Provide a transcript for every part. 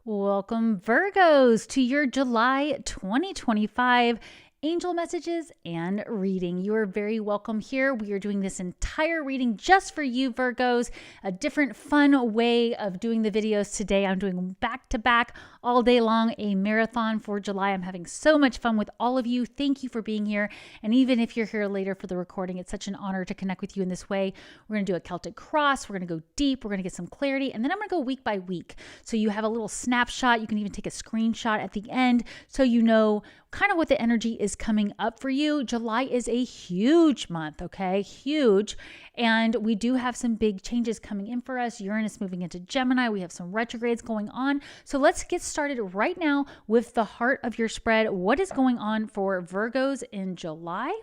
Welcome, Virgos, to your July 2025 angel messages and reading. You are very welcome here. We are doing this entire reading just for you, Virgos. A different fun way of doing the videos today. I'm doing back to back all day long, a marathon for July. I'm having so much fun with all of you. Thank you for being here. And even if you're here later for the recording, it's such an honor to connect with you in this way. We're going to do a Celtic cross. We're going to go deep. We're going to get some clarity. And then I'm going to go week by week. So you have a little snapshot. You can even take a screenshot at the end so you know kind of what the energy is coming up for you. July is a huge month, okay? Huge. And we do have some big changes coming in for us. Uranus moving into Gemini. We have some retrogrades going on. So let's get started right now with the heart of your spread. What is going on for Virgos in July?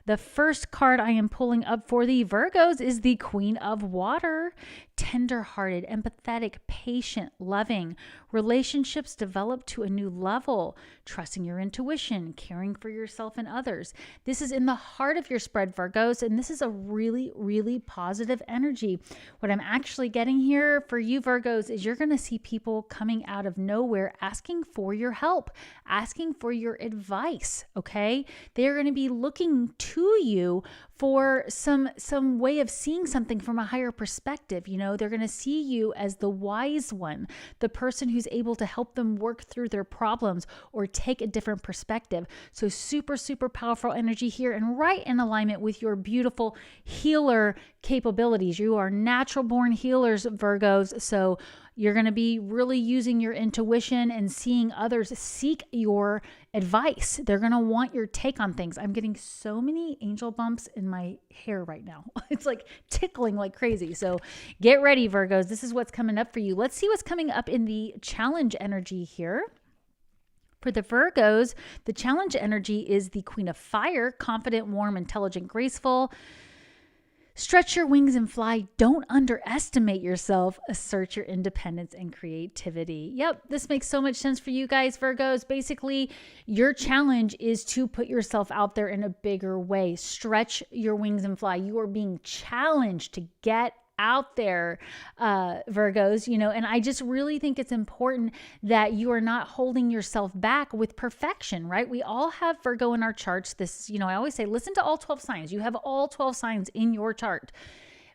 The first card I am pulling up for the Virgos is the Queen of Water. Tender-hearted, empathetic, patient, loving. Relationships develop to a new level. Trusting your intuition, caring for yourself and others. This is in the heart of your spread, Virgos, and this is a really, really positive energy. What I'm actually getting here for you, Virgos, is you're going to see people coming out of nowhere asking for your help, asking for your advice, okay? They're going to be looking to you for some way of seeing something from a higher perspective. You know, they're going to see you as the wise one, the person who's able to help them work through their problems or take a different perspective. So super, super powerful energy here and right in alignment with your beautiful healer capabilities. You are natural born healers, Virgos. So you're going to be really using your intuition and seeing others seek your advice. They're going to want your take on things. I'm getting so many angel bumps in my hair right now. It's like tickling like crazy. So get ready, Virgos. This is what's coming up for you. Let's see what's coming up in the challenge energy here. For the Virgos, the challenge energy is the Queen of Fire, confident, warm, intelligent, graceful. Stretch your wings and fly. Don't underestimate yourself. Assert your independence and creativity. Yep, this makes so much sense for you guys, Virgos. Basically, your challenge is to put yourself out there in a bigger way. Stretch your wings and fly. You are being challenged to get out there, Virgos, you know, and I just really think it's important that you are not holding yourself back with perfection, right? We all have Virgo in our charts. This, you know, I always say, listen to all 12 signs. You have all 12 signs in your chart.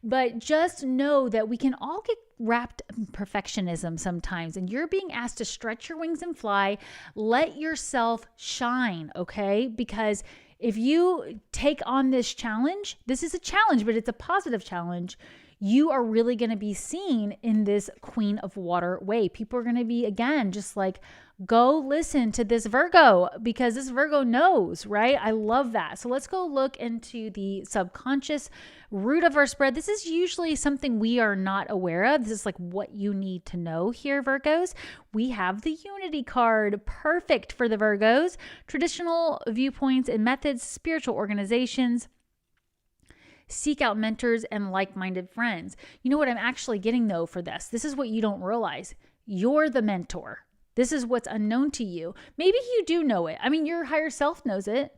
But just know that we can all get wrapped in perfectionism sometimes, and you're being asked to stretch your wings and fly. Let yourself shine, okay? Because if you take on this challenge, this is a challenge, but it's a positive challenge. You are really going to be seen in this Queen of Water way. People are going to be, again, just like, go listen to this Virgo because this Virgo knows, right? I love that. So let's go look into the subconscious root of our spread. This is usually something we are not aware of. This is like what you need to know here, Virgos. We have the Unity card, perfect for the Virgos. Traditional viewpoints and methods, spiritual organizations. Seek out mentors and like-minded friends. You know what I'm actually getting though for this? This is what you don't realize. You're the mentor. This is what's unknown to you. Maybe you do know it. I mean, your higher self knows it.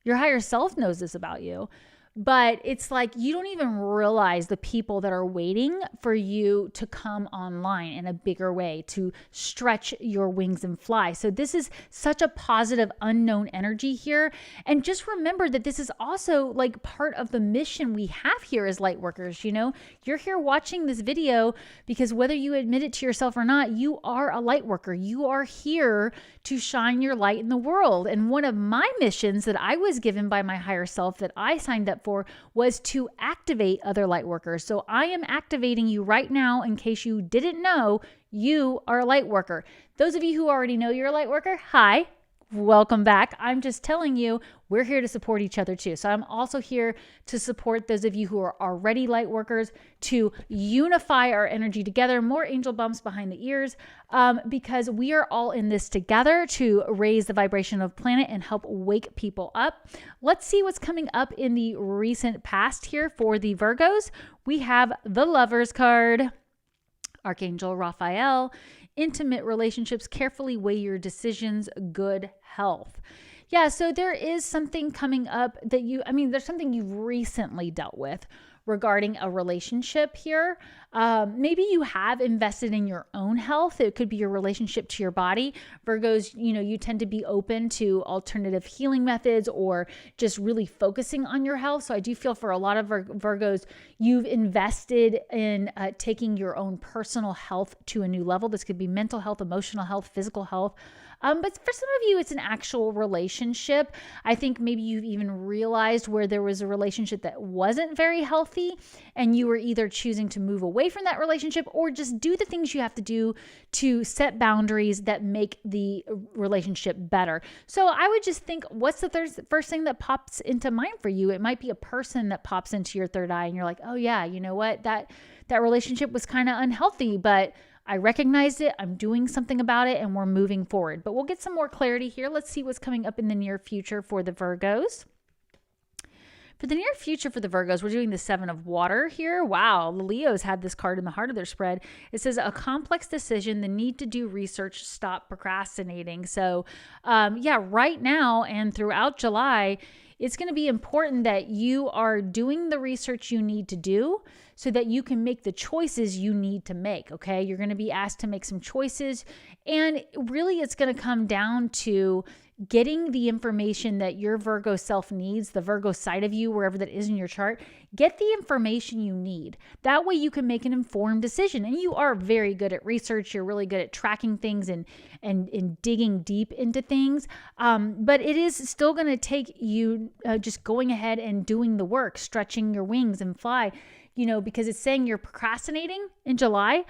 Your higher self knows this about you. But it's like you don't even realize the people that are waiting for you to come online in a bigger way, to stretch your wings and fly. So this is such a positive unknown energy here. And just remember that this is also like part of the mission we have here as light workers. You know, you're here watching this video because whether you admit it to yourself or not, you are a light worker. You are here to shine your light in the world. And one of my missions that I was given by my higher self that I signed up for was to activate other light workers. So I am activating you right now. In case you didn't know, you are a light worker. Those of you who already know you're a light worker, hi, welcome back. I'm just telling you, we're here to support each other too. So I'm also here to support those of you who are already light workers to unify our energy together. More angel bumps behind the ears because we are all in this together to raise the vibration of the planet and help wake people up. Let's see what's coming up in the recent past here for the Virgos. We have the Lovers card, Archangel Raphael. Intimate relationships, carefully weigh your decisions, good health. Yeah, so there is something coming up that there's something you've recently dealt with, regarding a relationship here. Maybe you have invested in your own health. It could be your relationship to your body. Virgos, you tend to be open to alternative healing methods or just really focusing on your health. So I do feel for a lot of Virgos, you've invested in taking your own personal health to a new level. This could be mental health, emotional health, physical health. But for some of you, it's an actual relationship. I think maybe you've even realized where there was a relationship that wasn't very healthy, and you were either choosing to move away from that relationship or just do the things you have to do to set boundaries that make the relationship better. So I would just think, what's the first thing that pops into mind for you? It might be a person that pops into your third eye and you're like, oh yeah, you know what? That relationship was kind of unhealthy, but I recognized it, I'm doing something about it, and we're moving forward. But we'll get some more clarity here. Let's see what's coming up in the near future for the Virgos. For the near future for the Virgos, we're doing the Seven of Water here. Wow, the Leos had this card in the heart of their spread. It says a complex decision, the need to do research, stop procrastinating. So yeah, right now and throughout July, it's going to be important that you are doing the research you need to do so that you can make the choices you need to make, okay? You're going to be asked to make some choices, and really it's going to come down to getting the information that your Virgo self needs, the Virgo side of you, wherever that is in your chart. Get the information you need. That way you can make an informed decision. And you are very good at research. You're really good at tracking things and digging deep into things. But it is still going to take you just going ahead and doing the work, stretching your wings and fly, because it's saying you're procrastinating in July.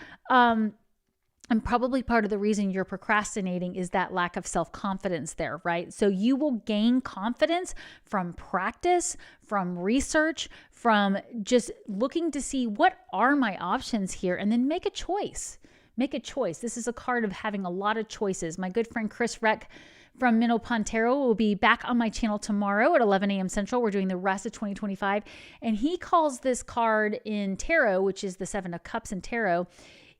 And probably part of the reason you're procrastinating is that lack of self-confidence there, right? So you will gain confidence from practice, from research, from just looking to see what are my options here, and then make a choice. Make a choice. This is a card of having a lot of choices. My good friend Chris Reck from Minnow Pontero will be back on my channel tomorrow at 11 a.m. Central. We're doing the rest of 2025. And he calls this card in tarot, which is the Seven of Cups in tarot,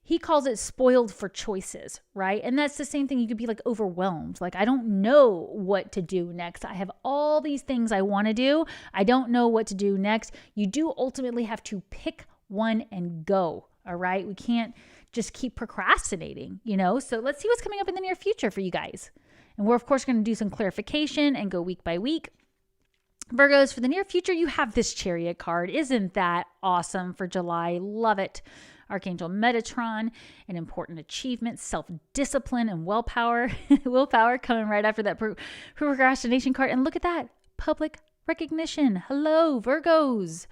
he calls it spoiled for choices, right? And that's the same thing. You could be like overwhelmed. Like, I don't know what to do next. I have all these things I want to do. I don't know what to do next. You do ultimately have to pick one and go, all right? We can't just keep procrastinating, So let's see what's coming up in the near future for you guys. And we're, of course, going to do some clarification and go week by week. Virgos, for the near future, you have this Chariot card. Isn't that awesome for July? Love it. Archangel Metatron, an important achievement, self-discipline, and willpower. Willpower coming right after that procrastination card. And look at that, public recognition. Hello, Virgos.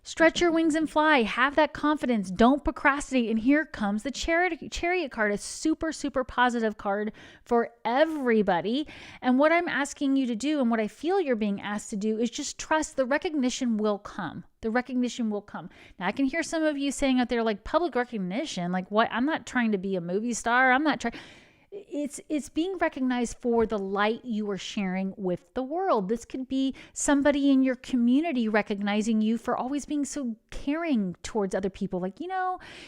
Stretch your wings and fly. Have that confidence. Don't procrastinate. And here comes the Chariot card, a super, super positive card for everybody. And what I'm asking you to do, and what I feel you're being asked to do, is just trust the recognition will come. The recognition will come. Now, I can hear some of you saying out there, like, public recognition, like, what? I'm not trying to be a movie star. I'm not trying. It's being recognized for the light you are sharing with the world. This could be somebody in your community recognizing you for always being so caring towards other people. Like,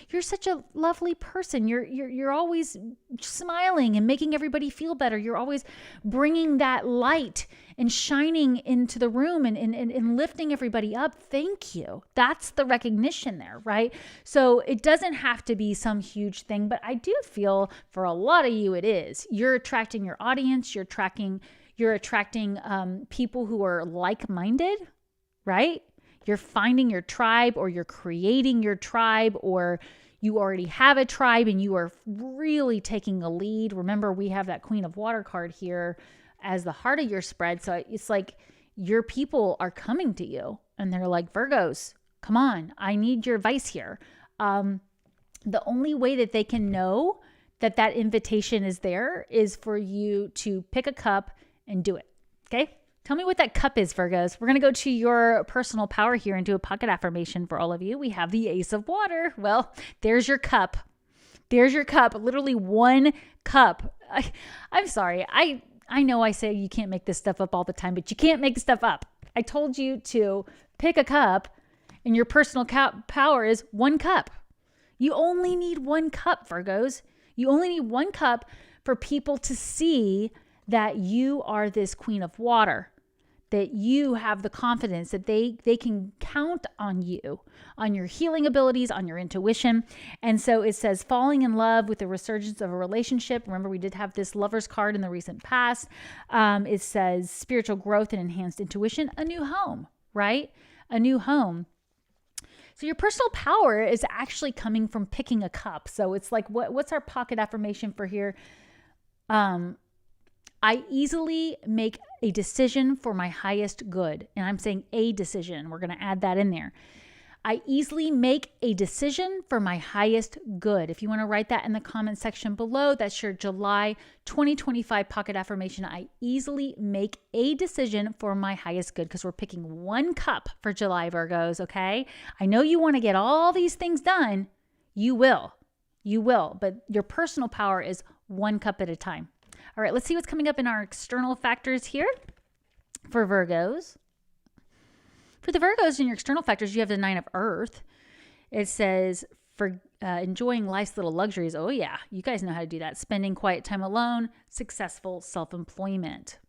you're such a lovely person. You're always smiling and making everybody feel better. You're always bringing that light and shining into the room and lifting everybody up. Thank you. That's the recognition there, right? So it doesn't have to be some huge thing, but I do feel for a lot of you it is. You're attracting your audience. You're attracting people who are like-minded, right? You're finding your tribe, or you're creating your tribe, or you already have a tribe and you are really taking a lead. Remember, we have that Queen of Water card here as the heart of your spread. So it's like your people are coming to you and they're like, Virgos, come on, I need your advice here. The only way that they can know that invitation is there is for you to pick a cup and do it. Okay? Tell me what that cup is, Virgos. We're going to go to your personal power here and do a pocket affirmation for all of you. We have the Ace of Water. Well, there's your cup. There's your cup. Literally one cup. I'm sorry. I know I say you can't make this stuff up all the time, but you can't make stuff up. I told you to pick a cup, and your personal power is one cup. You only need one cup, Virgos. You only need one cup for people to see that you are this Queen of Water. that you have the confidence that they can count on you, on your healing abilities, on your intuition. And so it says falling in love with the resurgence of a relationship. Remember, we did have this Lover's card in the recent past. It says spiritual growth and enhanced intuition, a new home, right? A new home. So your personal power is actually coming from picking a cup. So it's like, what's our pocket affirmation for here? I easily make a decision for my highest good. And I'm saying a decision. We're going to add that in there. I easily make a decision for my highest good. If you want to write that in the comment section below, that's your July 2025 pocket affirmation. I easily make a decision for my highest good, because we're picking one cup for July, Virgos, okay? I know you want to get all these things done. You will. You will. But your personal power is one cup at a time. All right, let's see what's coming up in our external factors here for Virgos. For the Virgos in your external factors, you have the 9 of Earth. It says for enjoying life's little luxuries. Oh yeah, you guys know how to do that. Spending quiet time alone, successful self-employment.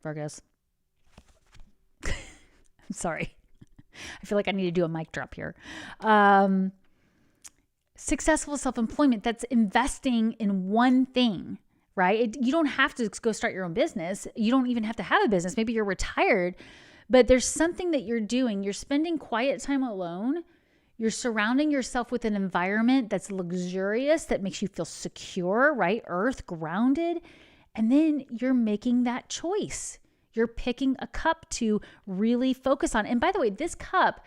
Virgos. I'm sorry. I feel like I need to do a mic drop here. Successful self-employment, that's investing in one thing, right? You don't have to go start your own business. You don't even have to have a business. Maybe you're retired, but there's something that you're doing. You're spending quiet time alone. You're surrounding yourself with an environment that's luxurious, that makes you feel secure, right? Earth, grounded. And then you're making that choice. You're picking a cup to really focus on. And by the way, this cup,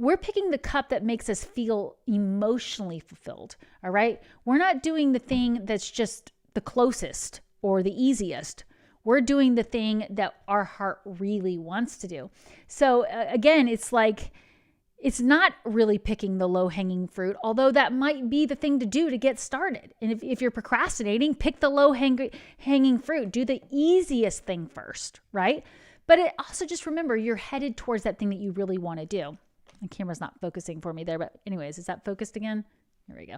we're picking the cup that makes us feel emotionally fulfilled, all right? We're not doing the thing that's just the closest or the easiest. We're doing the thing that our heart really wants to do. So again, it's like, it's not really picking the low-hanging fruit, although that might be the thing to do to get started. And if you're procrastinating, pick the low-hanging fruit. Do the easiest thing first, right? But it also, just remember, you're headed towards that thing that you really want to do. My camera's not focusing for me there, but anyways, is that focused again? There we go.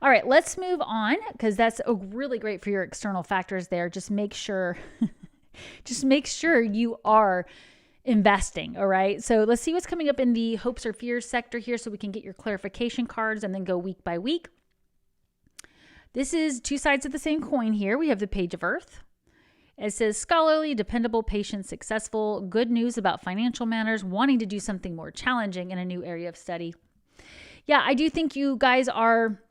All right, let's move on, because that's really great for your external factors there. Just make sure, you are investing. All right. So let's see what's coming up in the hopes or fears sector here, so we can get your clarification cards and then go week by week. This is two sides of the same coin here. We have the Page of Earth. It says scholarly, dependable, patient, successful, good news about financial matters, wanting to do something more challenging in a new area of study. Yeah, I do think you guys are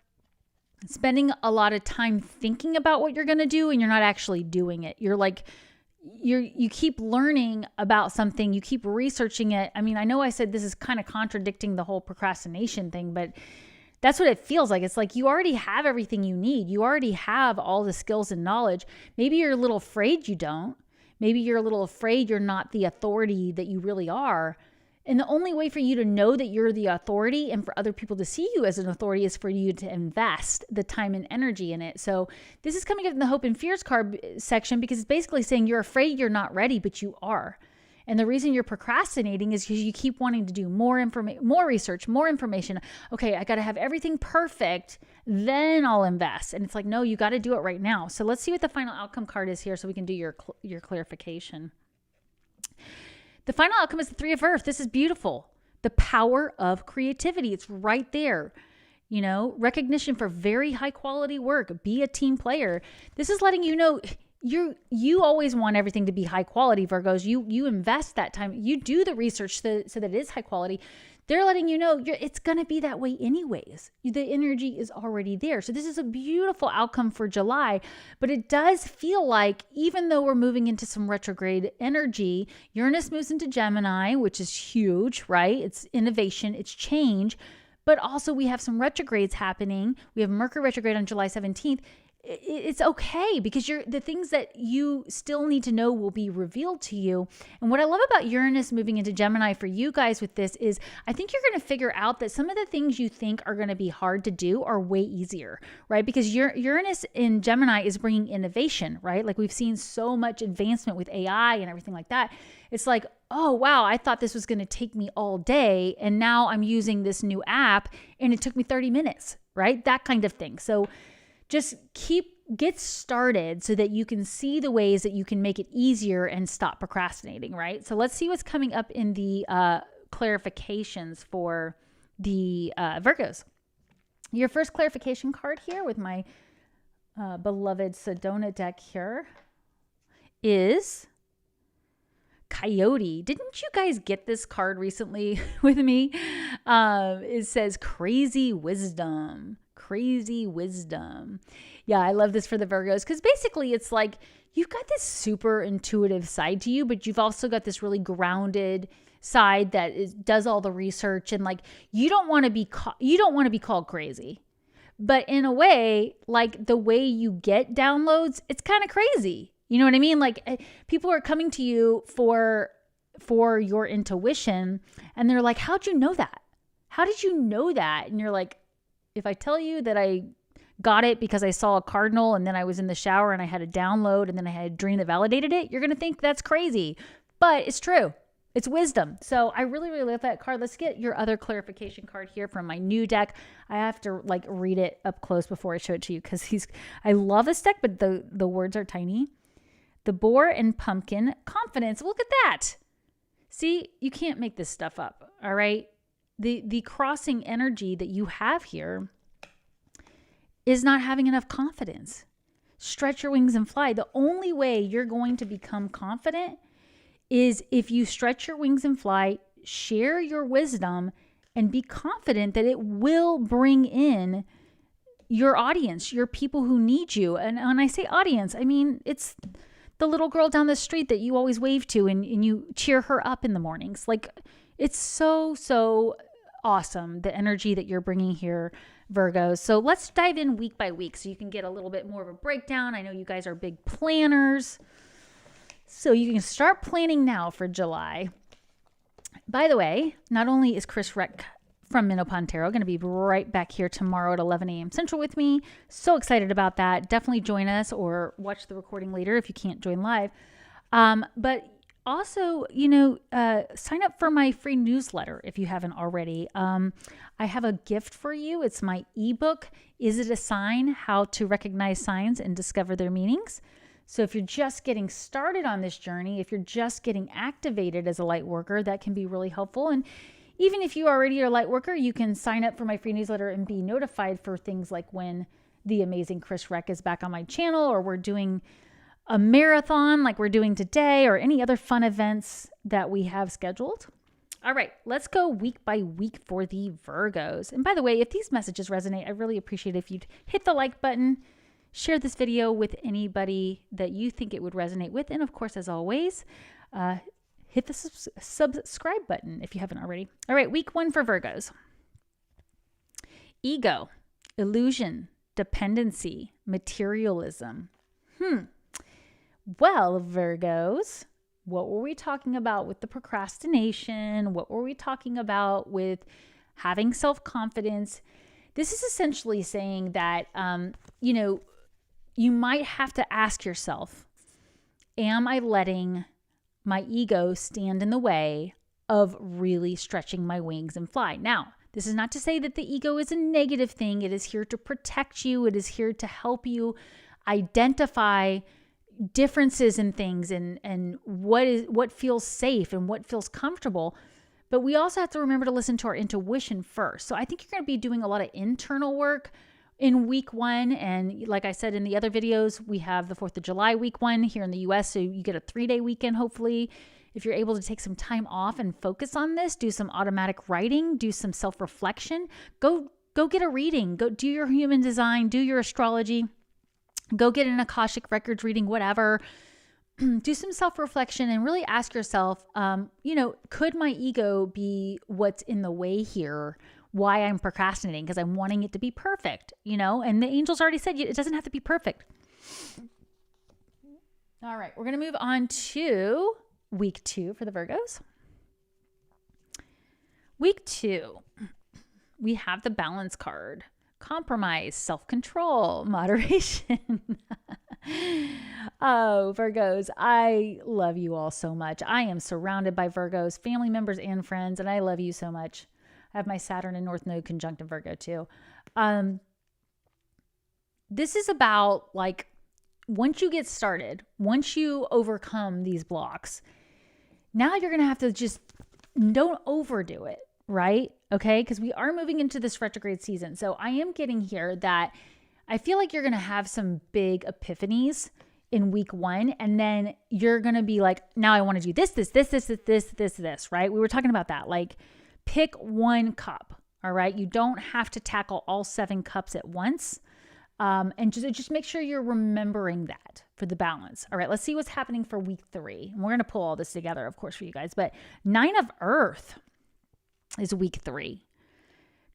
spending a lot of time thinking about what you're going to do, and you're not actually doing it. You're like, you keep learning about something, you keep researching it. I mean, I know I said this is kind of contradicting the whole procrastination thing, but that's what it feels like. It's like you already have everything you need. You already have all the skills and knowledge. Maybe you're a little afraid you don't. Maybe you're a little afraid you're not the authority that you really are. And the only way for you to know that you're the authority and for other people to see you as an authority is for you to invest the time and energy in it. So this is coming up in the Hope and Fears card section, because it's basically saying you're afraid you're not ready, but you are. And the reason you're procrastinating is because you keep wanting to do more research, more information. Okay, I got to have everything perfect, then I'll invest. And it's like, no, you got to do it right now. So let's see what the final outcome card is here, so we can do your clarification. The final outcome is the Three of Earth. This is beautiful. The power of creativity. It's right there. You know, recognition for very high quality work. Be a team player. This is letting you know you always want everything to be high quality, Virgos. You invest that time. You do the research so that it is high quality. They're letting you know it's going to be that way anyways. The energy is already there. So this is a beautiful outcome for July, but it does feel like, even though we're moving into some retrograde energy, Uranus moves into Gemini, which is huge, right? It's innovation, it's change, but also we have some retrogrades happening. We have Mercury retrograde on July 17th. It's okay, because the things that you still need to know will be revealed to you. And what I love about Uranus moving into Gemini for you guys with this is, I think you're going to figure out that some of the things you think are going to be hard to do are way easier, right? Because Uranus in Gemini is bringing innovation, right? Like we've seen so much advancement with AI and everything like that. It's like, oh, wow, I thought this was going to take me all day, and now I'm using this new app and it took me 30 minutes, right? That kind of thing. So just get started so that you can see the ways that you can make it easier and stop procrastinating, right? So let's see what's coming up in the clarifications for the Virgos. Your first clarification card here with my beloved Sedona deck here is Coyote. Didn't you guys get this card recently with me? It says crazy wisdom. Crazy wisdom. Yeah, I love this for the Virgos because basically it's like you've got this super intuitive side to you, but you've also got this really grounded side that does all the research, and like you don't want to be called crazy. But in a way, like the way you get downloads, it's kind of crazy. You know what I mean? Like people are coming to you for your intuition and they're like, how'd you know that? How did you know that? And you're like, if I tell you that I got it because I saw a cardinal and then I was in the shower and I had a download and then I had a dream that validated it, you're going to think that's crazy. But it's true. It's wisdom. So I really, really love that card. Let's get your other clarification card here from my new deck. I have to like read it up close before I show it to you because I love this deck, but the words are tiny. The Boar and Pumpkin, confidence. Look at that. See, you can't make this stuff up. All right. The crossing energy that you have here is not having enough confidence. Stretch your wings and fly. The only way you're going to become confident is if you stretch your wings and fly, share your wisdom, and be confident that it will bring in your audience, your people who need you. And when I say audience, I mean, it's the little girl down the street that you always wave to and you cheer her up in the mornings. Like, it's so, so awesome, the energy that you're bringing here, Virgos. So let's dive in week by week so you can get a little bit more of a breakdown. I know you guys are big planners, so you can start planning now for July. By the way, not only is Chris Reck from Minnow Pond Tarot going to be right back here tomorrow at 11 a.m. Central with me. So excited about that. Definitely join us or watch the recording later if you can't join live. But also, sign up for my free newsletter if you haven't already. I have a gift for you. It's my ebook, Is It a Sign? How to Recognize Signs and Discover Their Meanings. So if you're just getting started on this journey, if you're just getting activated as a light worker, that can be really helpful. And even if you already are a light worker, you can sign up for my free newsletter and be notified for things like when the amazing Chris Reck is back on my channel, or we're doing a marathon like we're doing today, or any other fun events that we have scheduled. All right, let's go week by week for the Virgos. And by the way, if these messages resonate, I really appreciate it if you'd hit the like button, share this video with anybody that you think it would resonate with. And of course, as always, hit the subscribe button if you haven't already. All right, week 1 for Virgos. Ego, illusion, dependency, materialism. Well, Virgos, what were we talking about with the procrastination? What were we talking about with having self-confidence? This is essentially saying that, you might have to ask yourself, am I letting my ego stand in the way of really stretching my wings and fly? Now, this is not to say that the ego is a negative thing. It is here to protect you. It is here to help you identify differences in things and what feels safe and what feels comfortable. But we also have to remember to listen to our intuition first. So I think you're going to be doing a lot of internal work in week 1. And like I said in the other videos, we have the 4th of July week 1 here in the US. So you get a 3-day weekend, hopefully. If you're able to take some time off and focus on this, do some automatic writing, do some self-reflection, go get a reading, go do your human design, do your astrology, go get an Akashic Records reading, whatever. Do some self-reflection and really ask yourself, could my ego be what's in the way here? Why I'm procrastinating? Because I'm wanting it to be perfect, and the angels already said it doesn't have to be perfect. All right, we're going to move on to week 2 for the Virgos. Week 2, we have the balance card. Compromise, self-control, moderation. Oh, Virgos, I love you all so much. I am surrounded by Virgos, family members and friends, and I love you so much. I have my Saturn and North Node conjunct in Virgo too. this is about like, once you get started, once you overcome these blocks, now you're going to have to just don't overdo it, right? Okay. Because we are moving into this retrograde season. So I am getting here that I feel like you're going to have some big epiphanies in week 1. And then you're going to be like, now I want to do this, right? We were talking about that. Like, pick one cup. All right. You don't have to tackle all 7 cups at once. And just make sure you're remembering that for the balance. All right, let's see what's happening for week 3. And we're going to pull all this together, of course, for you guys. But 9 of Earth is week 3.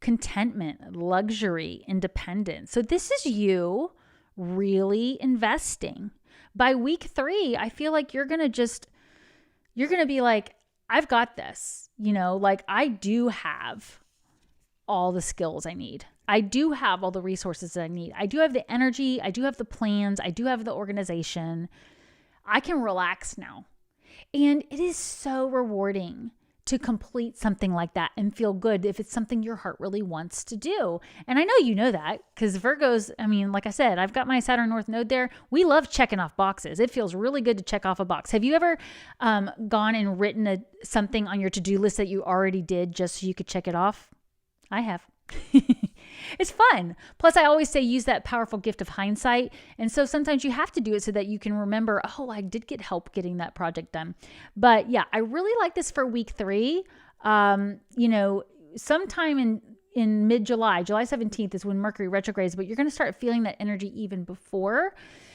Contentment, luxury, independence. So this is you really investing. By week 3, I feel like you're going to be like, I've got this, like I do have all the skills I need. I do have all the resources that I need. I do have the energy. I do have the plans. I do have the organization. I can relax now. And it is so rewarding to complete something like that and feel good if it's something your heart really wants to do. And I know you know that because Virgos, I mean, like I said, I've got my Saturn North Node there. We love checking off boxes. It feels really good to check off a box. Have you ever gone and written something on your to-do list that you already did just so you could check it off? I have. It's fun. Plus, I always say use that powerful gift of hindsight. And so sometimes you have to do it so that you can remember, oh, I did get help getting that project done. But yeah, I really like this for week 3. Sometime in mid-July, July 17th is when Mercury retrogrades, but you're going to start feeling that energy even before.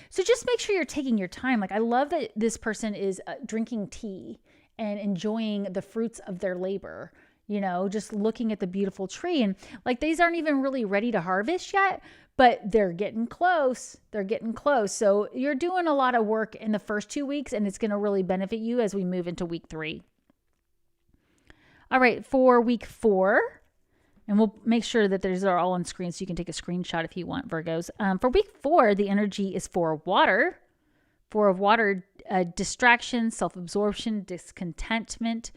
So just make sure you're taking your time. Like, I love that this person is drinking tea and enjoying the fruits of their labor. Just looking at the beautiful tree, and like, these aren't even really ready to harvest yet, but they're getting close. So you're doing a lot of work in the first 2 weeks, and it's going to really benefit you as we move into week 3. All right, for week 4, and we'll make sure that these are all on screen so you can take a screenshot if you want, Virgos. For week 4, the energy is for water. Distraction, self-absorption, discontentment.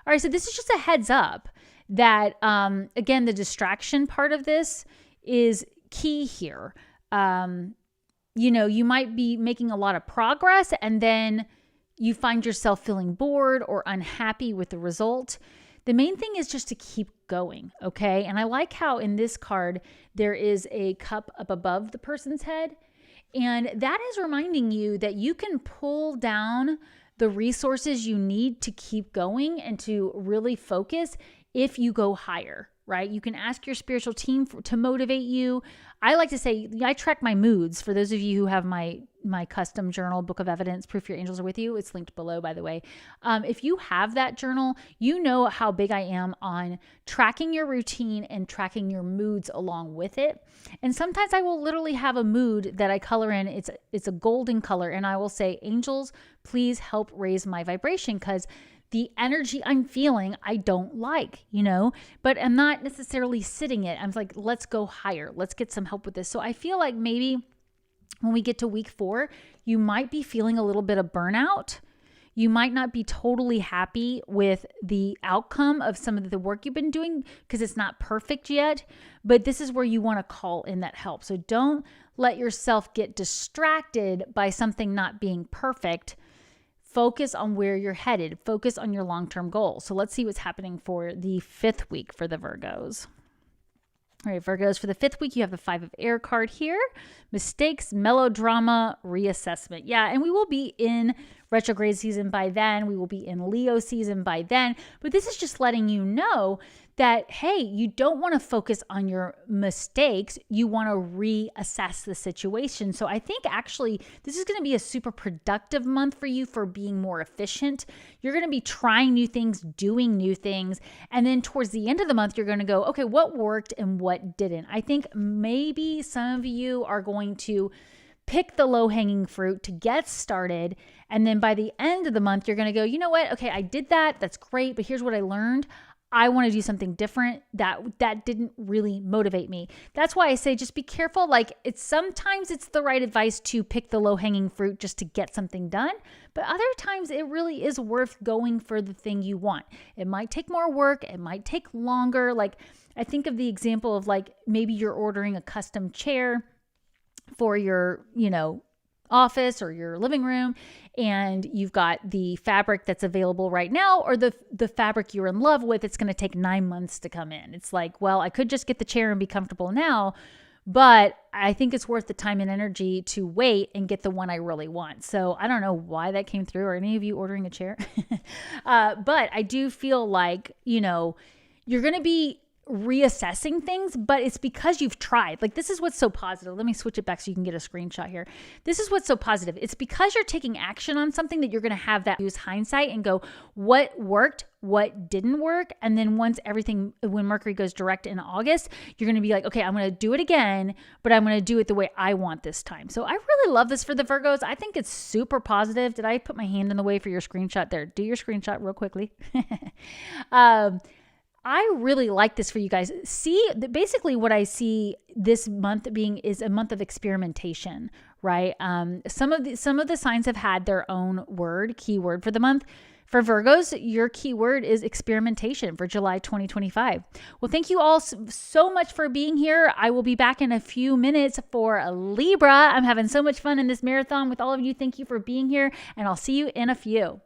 All right, so this is just a heads up that, again, the distraction part of this is key here. You might be making a lot of progress and then you find yourself feeling bored or unhappy with the result. The main thing is just to keep going, okay? And I like how in this card, there is a cup up above the person's head. And that is reminding you that you can pull down the resources you need to keep going and to really focus if you go higher, right? You can ask your spiritual team to motivate you. I like to say, I track my moods. For those of you who have my custom journal, Book of Evidence, Proof Your Angels Are With You, it's linked below, by the way. If you have that journal, you know how big I am on tracking your routine and tracking your moods along with it. And sometimes I will literally have a mood that I color in. It's a golden color. And I will say, angels, please help raise my vibration, because the energy I'm feeling, I don't like, but I'm not necessarily sitting it. I'm like, let's go higher. Let's get some help with this. So I feel like maybe when we get to week 4, you might be feeling a little bit of burnout. You might not be totally happy with the outcome of some of the work you've been doing because it's not perfect yet, but this is where you want to call in that help. So don't let yourself get distracted by something not being perfect. Focus on where you're headed. Focus on your long-term goals. So let's see what's happening for the 5th week for the Virgos. All right, Virgos, for the 5th week, you have the 5 of Air card here. Mistakes, melodrama, reassessment. Yeah, and we will be in retrograde season by then. We will be in Leo season by then. But this is just letting you know that, hey, you don't want to focus on your mistakes. You want to reassess the situation. So I think actually this is going to be a super productive month for you for being more efficient. You're going to be trying new things, doing new things. And then towards the end of the month, you're going to go, okay, what worked and what didn't? I think maybe some of you are going to pick the low-hanging fruit to get started. And then by the end of the month, you're going to go, you know what? Okay, I did that. That's great. But here's what I learned. I want to do something different. That didn't really motivate me. That's why I say just be careful. Like, sometimes it's the right advice to pick the low-hanging fruit just to get something done. But other times it really is worth going for the thing you want. It might take more work. It might take longer. Like, I think of the example of like maybe you're ordering a custom chair for your, office or your living room, and you've got the fabric that's available right now, or the fabric you're in love with, it's going to take 9 months to come in. It's like, well, I could just get the chair and be comfortable now, but I think it's worth the time and energy to wait and get the one I really want. So I don't know why that came through, or any of you ordering a chair. But I do feel like, you're going to be reassessing things, but it's because you've tried. Like, this is what's so positive. Let me switch it back so you can get a screenshot here. This is what's so positive. It's because you're taking action on something that you're going to have that use hindsight and go, what worked, what didn't work. And then when Mercury goes direct in August, you're going to be like, okay, I'm going to do it again, but I'm going to do it the way I want this time. So I really love this for the Virgos. I think it's super positive. Did I put my hand in the way for your screenshot there? Do your screenshot real quickly. I really like this for you guys. See, basically what I see this month being is a month of experimentation, right? Some of the signs have had their own keyword for the month. For Virgos, your keyword is experimentation for July 2025. Well, thank you all so much for being here. I will be back in a few minutes for Libra. I'm having so much fun in this marathon with all of you. Thank you for being here, and I'll see you in a few.